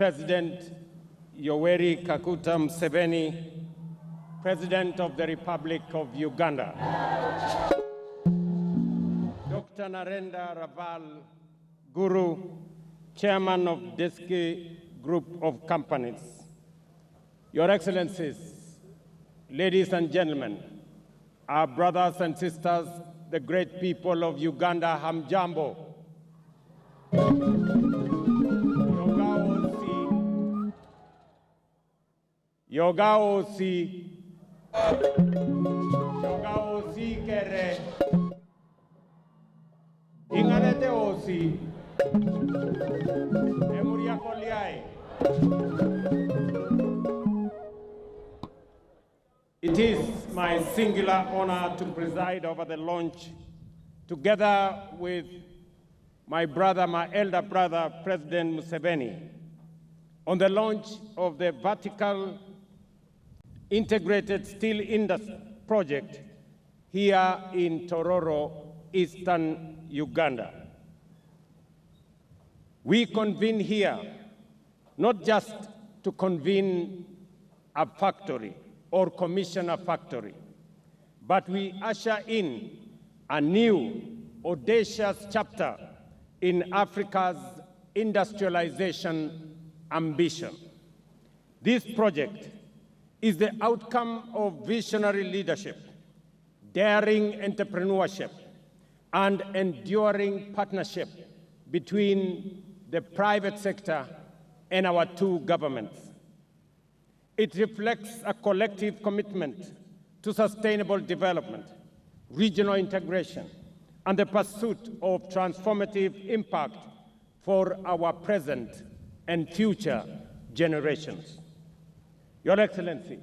President Yoweri Kaguta Museveni, President of the Republic of Uganda. Dr. Narendra Raval Guru, Chairman of DEVKI Group of Companies. Your Excellencies, ladies and gentlemen, our brothers and sisters, the great people of Uganda, Hamjambo. Yoga osi kere inganete osi emuria koliai. It is my singular honor to preside over the launch, together with my brother, my elder brother, President Museveni, on the launch of the vertical integrated steel industry project here in Torororo, eastern Uganda. We convene here not just to convene a factory or commission a factory, but we usher in a new, audacious chapter in Africa's industrialization ambition. This project is the outcome of visionary leadership, daring entrepreneurship, and enduring partnership between the private sector and our two governments. It reflects a collective commitment to sustainable development, regional integration, and the pursuit of transformative impact for our present and future generations. Your Excellency,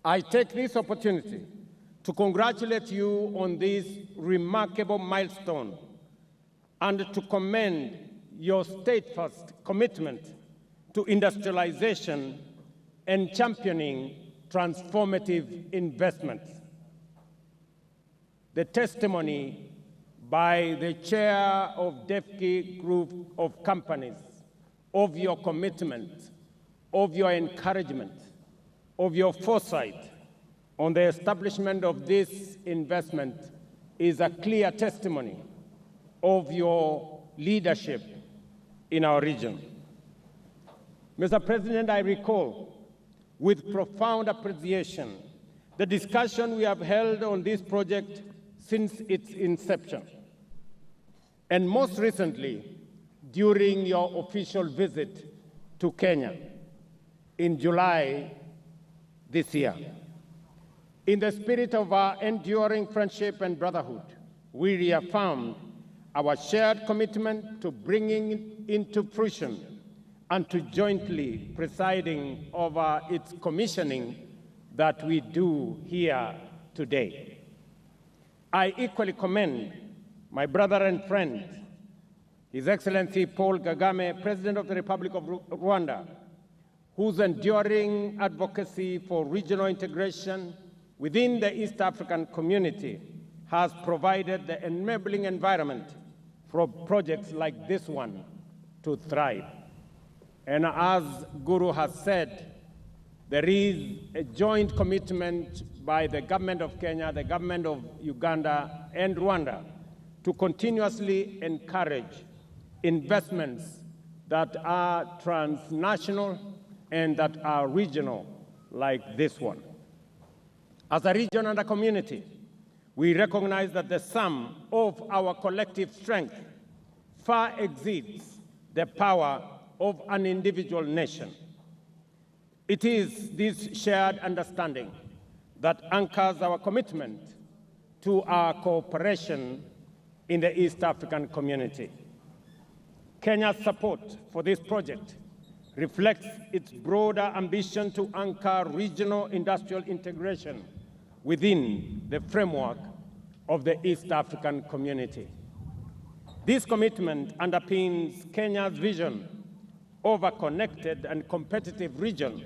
I take this opportunity to congratulate you on this remarkable milestone and to commend your steadfast commitment to industrialization and championing transformative investments. The testimony by the chair of DEVKI Group of Companies of your commitment, of your encouragement, of your foresight on the establishment of this investment is a clear testimony of your leadership in our region. Mr. President, I recall with profound appreciation the discussion we have held on this project since its inception, and most recently during your official visit to Kenya in July this year. In the spirit of our enduring friendship and brotherhood, we reaffirmed our shared commitment to bringing into fruition and to jointly presiding over its commissioning that we do here today. I equally commend my brother and friend, His Excellency Paul Kagame, President of the Republic of Rwanda, whose enduring advocacy for regional integration within the East African community has provided the enabling environment for projects like this one to thrive. And as Guru has said, there is a joint commitment by the government of Kenya, the government of Uganda, and Rwanda to continuously encourage investments that are transnational and that are regional, like this one. As a region and a community, we recognize that the sum of our collective strength far exceeds the power of an individual nation. It is this shared understanding that anchors our commitment to our cooperation in the East African community. Kenya's support for this project reflects its broader ambition to anchor regional industrial integration within the framework of the East African community. This commitment underpins Kenya's vision of a connected and competitive region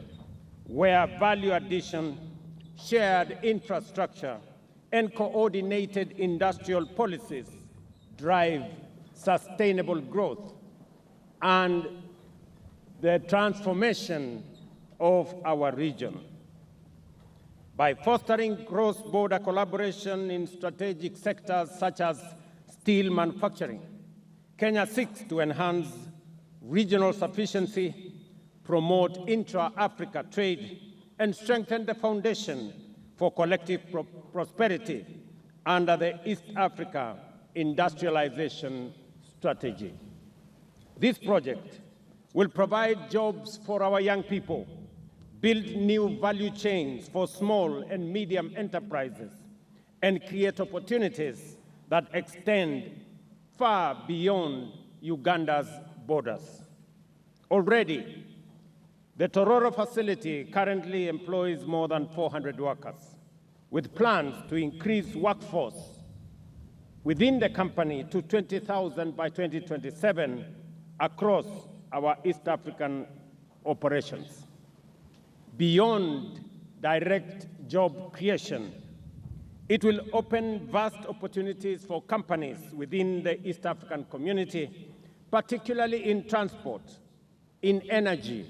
where value addition, shared infrastructure, and coordinated industrial policies drive sustainable growth and the transformation of our region. By fostering cross-border collaboration in strategic sectors such as steel manufacturing, Kenya seeks to enhance regional sufficiency, promote intra-Africa trade, and strengthen the foundation for collective prosperity under the East Africa Industrialization Strategy. This project will provide jobs for our young people, build new value chains for small and medium enterprises, and create opportunities that extend far beyond Uganda's borders. Already, the TORORO facility currently employs more than 400 workers, with plans to increase workforce within the company to 20,000 by 2027 across our East African operations. Beyond direct job creation, it will open vast opportunities for companies within the East African community, particularly in transport, in energy,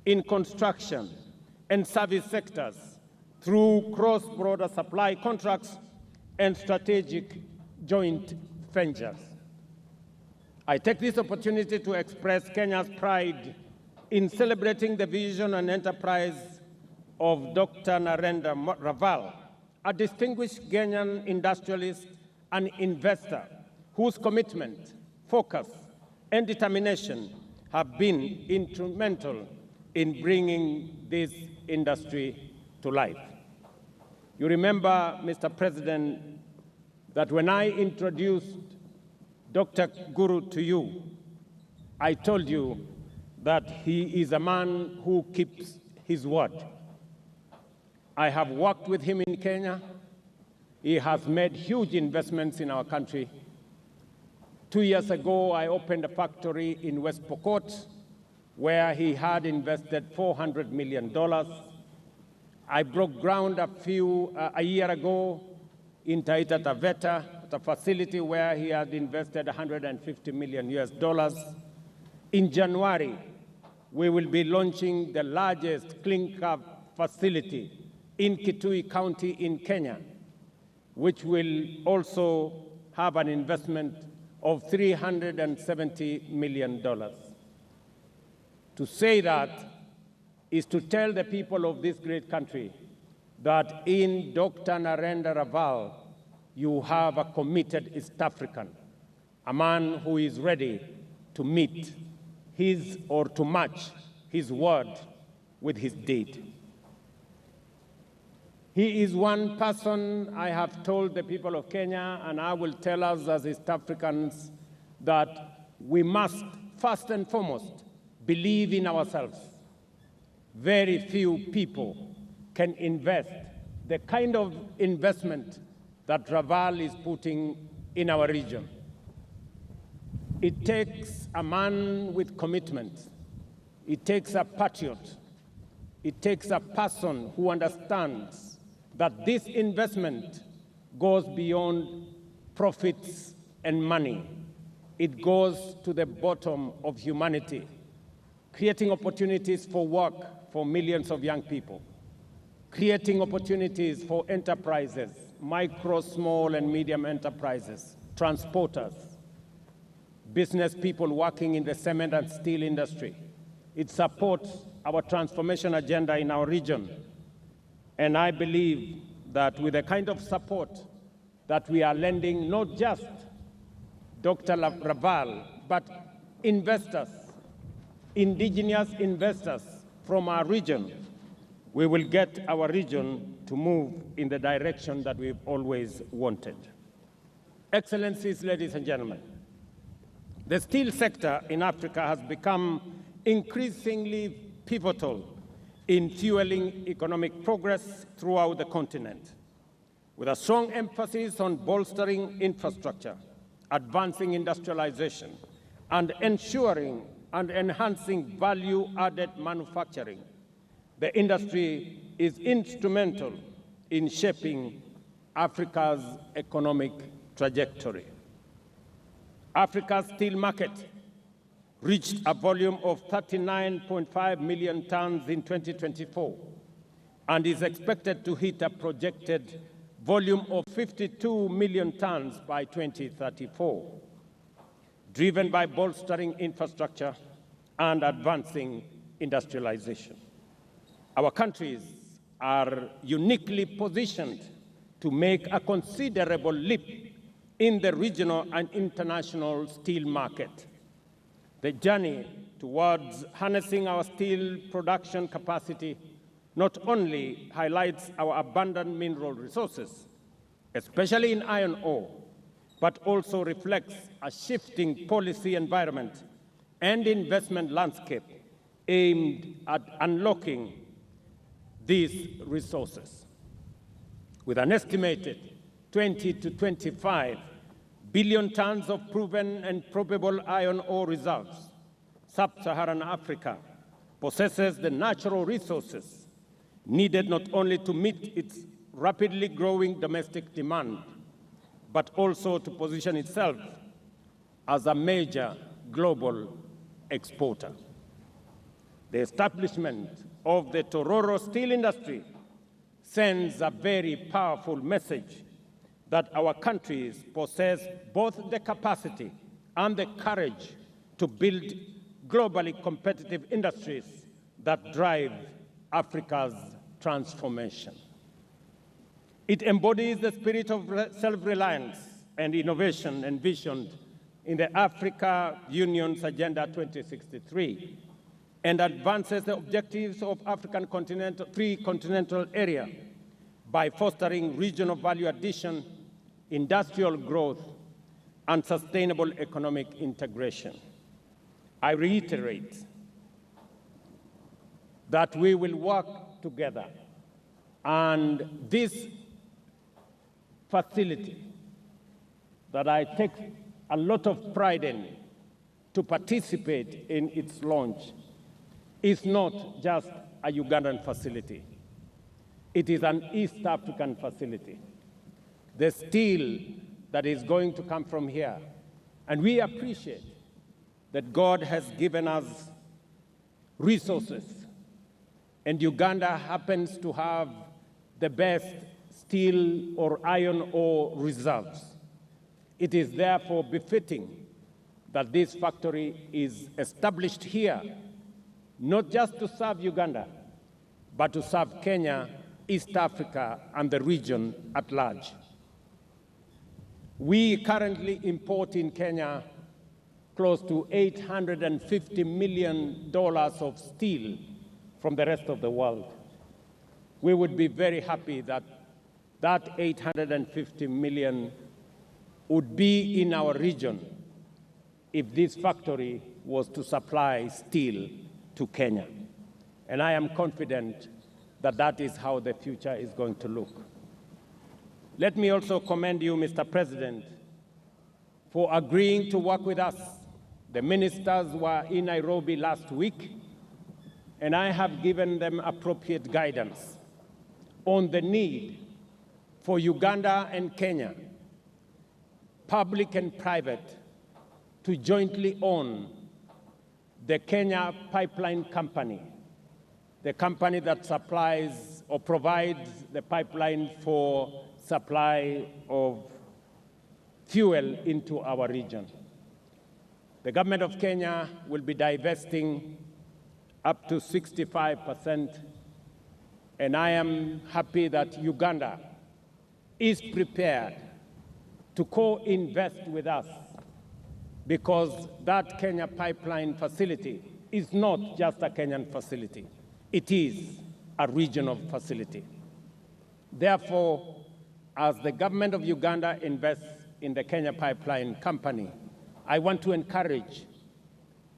in construction, and service sectors through cross-border supply contracts and strategic joint ventures. I take this opportunity to express Kenya's pride in celebrating the vision and enterprise of Dr. Narendra Raval, a distinguished Kenyan industrialist and investor whose commitment, focus, and determination have been instrumental in bringing this industry to life. You remember, Mr. President, that when I introduced Dr. Guru to you, I told you that he is a man who keeps his word. I have worked with him in Kenya. He has made huge investments in our country. 2 years ago, I opened a factory in West Pokot where he had invested $400 million. I broke ground a year ago in Taita Taveta, at a facility where he had invested $150 million US. In January, we will be launching the largest clinker facility in Kitui County in Kenya, which will also have an investment of $370 million. To say that is to tell the people of this great country that in Dr. Narendra Raval, you have a committed East African, a man who is ready to meet his or to match his word with his deed. He is one person I have told the people of Kenya, and I will tell us as East Africans, that we must, first and foremost, believe in ourselves. Very few people can invest the kind of investment that Raval is putting in our region. It takes a man with commitment. It takes a patriot. It takes a person who understands that this investment goes beyond profits and money. It goes to the bottom of humanity, creating opportunities for work for millions of young people, creating opportunities for enterprises, micro, small, and medium enterprises, transporters, business people working in the cement and steel industry. It supports our transformation agenda in our region. And I believe that with the kind of support that we are lending, not just Dr. Raval, but investors, indigenous investors from our region, we will get our region to move in the direction that we've always wanted. Excellencies, ladies and gentlemen, the steel sector in Africa has become increasingly pivotal in fueling economic progress throughout the continent, with a strong emphasis on bolstering infrastructure, advancing industrialization, and ensuring and enhancing value-added manufacturing. The industry is instrumental in shaping Africa's economic trajectory. Africa's steel market reached a volume of 39.5 million tons in 2024 and is expected to hit a projected volume of 52 million tons by 2034, driven by bolstering infrastructure and advancing industrialization. Our countries are uniquely positioned to make a considerable leap in the regional and international steel market. The journey towards harnessing our steel production capacity not only highlights our abundant mineral resources, especially in iron ore, but also reflects a shifting policy environment and investment landscape aimed at unlocking these resources. With an estimated 20 to 25 billion tons of proven and probable iron ore reserves, Sub-Saharan Africa possesses the natural resources needed not only to meet its rapidly growing domestic demand, but also to position itself as a major global exporter. The establishment of the TORORO steel industry sends a very powerful message that our countries possess both the capacity and the courage to build globally competitive industries that drive Africa's transformation. It embodies the spirit of self-reliance and innovation envisioned in the Africa Union's Agenda 2063 and advances the objectives of African free continental area by fostering regional value addition, industrial growth, and sustainable economic integration. I reiterate that we will work together, and this facility that I take a lot of pride in to participate in its launch is not just a Ugandan facility. It is an East African facility. The steel that is going to come from here, and we appreciate that God has given us resources, and Uganda happens to have the best steel or iron ore reserves. It is therefore befitting that this factory is established here, not just to serve Uganda, but to serve Kenya, East Africa, and the region at large. We currently import in Kenya close to $850 million of steel from the rest of the world. We would be very happy that that $850 million would be in our region if this factory was to supply steel to Kenya. And I am confident that that is how the future is going to look. Let me also commend you, Mr. President, for agreeing to work with us. The ministers were in Nairobi last week, and I have given them appropriate guidance on the need for Uganda and Kenya, public and private, to jointly own the Kenya Pipeline Company, the company that supplies or provides the pipeline for supply of fuel into our region. The government of Kenya will be divesting up to 65%, and I am happy that Uganda is prepared to co-invest with us, because that Kenya pipeline facility is not just a Kenyan facility. It is a regional facility. Therefore, as the government of Uganda invests in the Kenya Pipeline Company, I want to encourage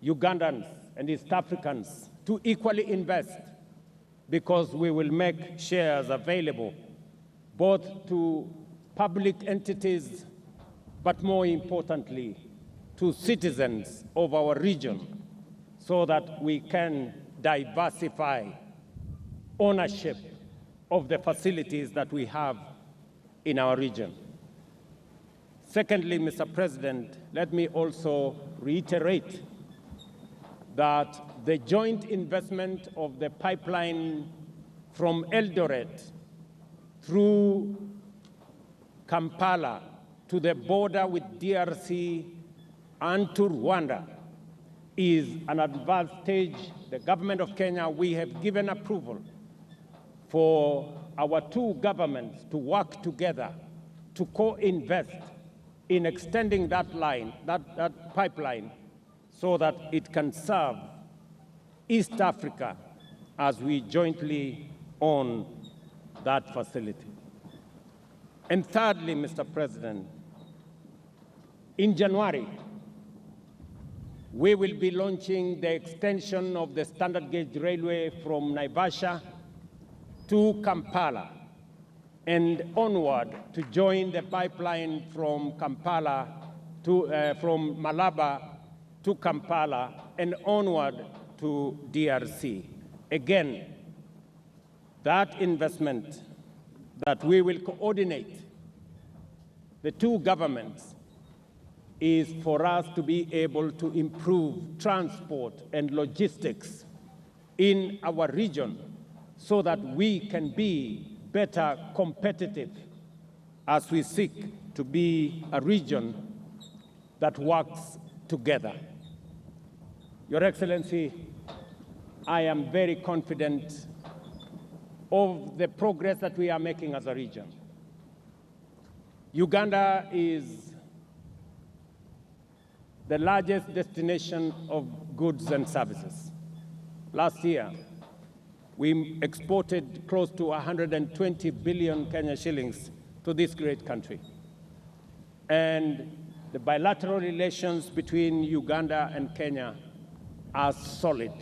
Ugandans and East Africans to equally invest, because we will make shares available both to public entities, but more importantly, to citizens of our region, so that we can diversify ownership of the facilities that we have in our region. Secondly, Mr. President, let me also reiterate that the joint investment of the pipeline from Eldoret through Kampala to the border with DRC and to Rwanda is an advanced stage. The government of Kenya, we have given approval for our two governments to work together to co-invest in extending that line, that pipeline, so that it can serve East Africa as we jointly own that facility. And thirdly, Mr. President, in January, we will be launching the extension of the standard gauge railway from Naivasha to Kampala and onward to join the pipeline from Kampala to, from Malaba to Kampala and onward to DRC. Again, that investment that we will coordinate the two governments is for us to be able to improve transport and logistics in our region so that we can be better competitive as we seek to be a region that works together. Your Excellency, I am very confident of the progress that we are making as a region. Uganda is the largest destination of goods and services. Last year, we exported close to 120 billion Kenya shillings to this great country. And the bilateral relations between Uganda and Kenya are solid.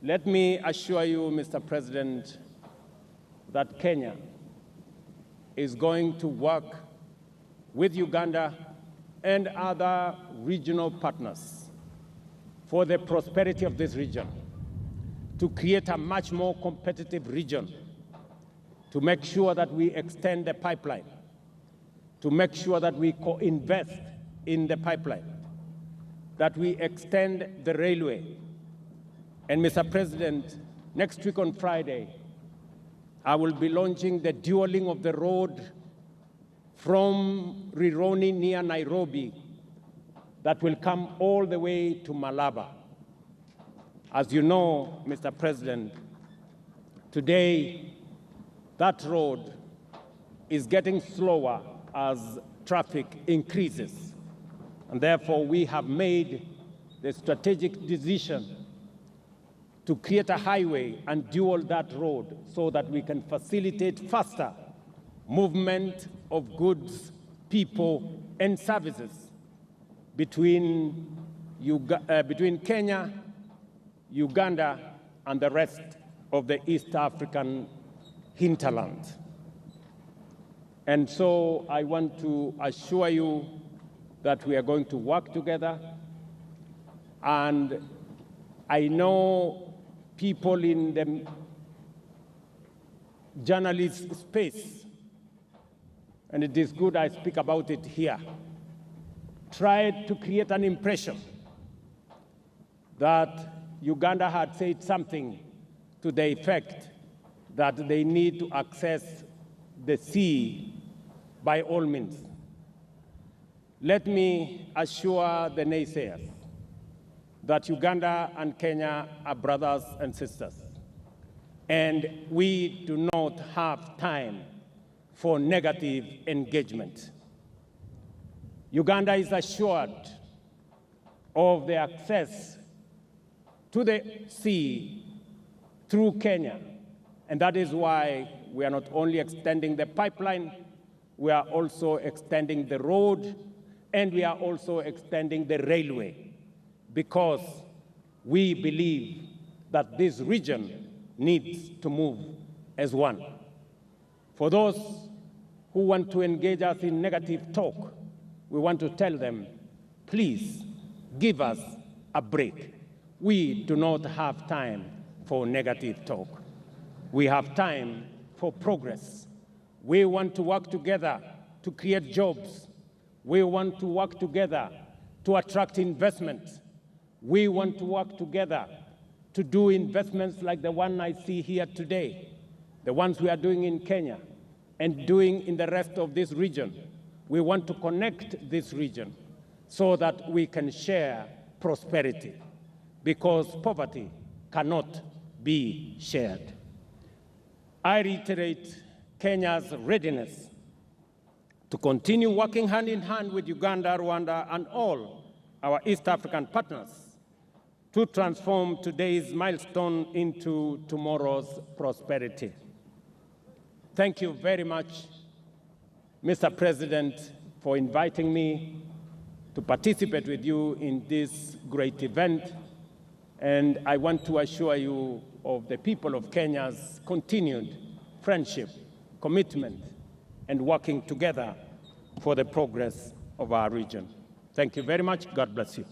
Let me assure you, Mr. President, that Kenya is going to work with Uganda and other regional partners for the prosperity of this region, to create a much more competitive region, to make sure that we extend the pipeline, to make sure that we co-invest in the pipeline, that we extend the railway. And Mr. President, next week on Friday, I will be launching the dualing of the road from Rironi near Nairobi that will come all the way to Malaba. As you know, Mr. President, today that road is getting slower as traffic increases. And therefore, we have made the strategic decision to create a highway and dual that road so that we can facilitate faster movement of goods, people, and services between Kenya, Uganda, and the rest of the East African hinterland. And so I want to assure you that we are going to work together. And I know people in the journalist space, and it is good I speak about it here, tried to create an impression that Uganda had said something to the effect that they need to access the sea by all means. Let me assure the naysayers that Uganda and Kenya are brothers and sisters, and we do not have time for negative engagement. Uganda is assured of the access to the sea through Kenya, and that is why we are not only extending the pipeline, we are also extending the road, and we are also extending the railway, because we believe that this region needs to move as one. For those who want to engage us in negative talk, we want to tell them, please give us a break. We do not have time for negative talk. We have time for progress. We want to work together to create jobs. We want to work together to attract investment We want to work together to do investments like the one I see here today, the ones we are doing in Kenya and doing in the rest of this region. We want to connect this region so that we can share prosperity, because poverty cannot be shared. I reiterate Kenya's readiness to continue working hand in hand with Uganda, Rwanda, and all our East African partners to transform today's milestone into tomorrow's prosperity. Thank you very much, Mr. President, for inviting me to participate with you in this great event. And I want to assure you of the people of Kenya's continued friendship, commitment, and working together for the progress of our region. Thank you very much. God bless you.